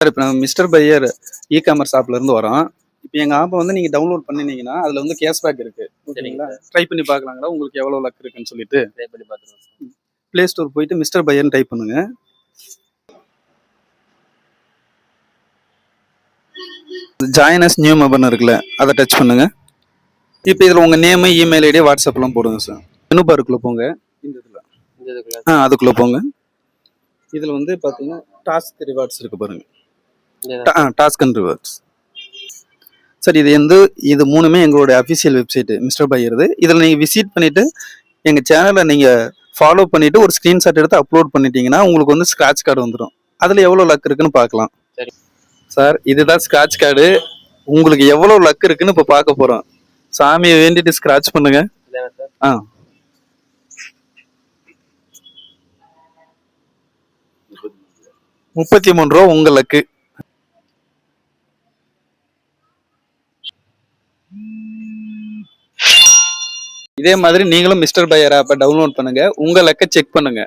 Sir இப்போ நம்ம mister pier commerce ஆப்ல இருந்து வரோம். இப்போ எங்க ஆப்பை வந்து நீங்க டவுன்லோட் பண்ணினீங்கன்னா அதுல வந்து கேஷ்பேக் இருக்கு. சரிங்க ஓகேங்களா? சார். ட்ரை பண்ணி பார்க்கலாங்களா? உங்களுக்கு எவ்வளவு லக் இருக்குன்னு சொல்லிட்டு. ட்ரை பண்ணி பார்த்துருவோம் சார். ப்ளே ஸ்டோர் போயிட்டு மிஸ்டர் பையர்னு டைப் பண்ணுங்க. ஜாயின் அஸ் நியூ மெம்பர்னு இருக்குல்ல, அதை டச் பண்ணுங்க. இப்போ இதுல உங்க நேம், இமெயில் ஐடி, வாட்ஸ்அப்லாம் போடுங்க சார். மெனு பாருக்குள்ள போங்க. இந்த இதுல இந்த இதுக்குள்ள அதுக்குள்ள போங்க. இதுல வந்து பாத்தீங்கன்னா டாஸ்க் ரிவார்ட்ஸ் இருக்கு பாருங்க. Task and rewards. சார் இது மூணுமே எங்களோட அஃபிஷியல் வெப்சைட் மிஸ்டர் பையர்து. இதில் நீங்கள் விசிட் பண்ணிட்டு எங்கள் சேனலை நீங்கள் ஃபாலோ பண்ணிட்டு ஒரு ஸ்க்ரீன்ஷாட் எடுத்து அப்லோட் பண்ணிட்டீங்கன்னா உங்களுக்கு வந்து ஸ்க்ராட்ச் கார்டு வந்துடும். அதில் எவ்வளோ லக் இருக்குன்னு பார்க்கலாம். சரி சார், இதுதான் ஸ்க்ராட்ச் கார்டு. உங்களுக்கு எவ்வளோ லக் இருக்குன்னு இப்போ பார்க்க போகிறோம். சாமியை வேண்டிட்டு ஸ்க்ராட்ச் பண்ணுங்க. இதானே சார்? ஆ 33 ரூபா உங்க லக்கு. இதே மாதிரி நீங்களும் மிஸ்டர் பையர் ஆப்பை டவுன்லோட் பண்ணுங்க. உங்க லக்கை செக் பண்ணுங்க.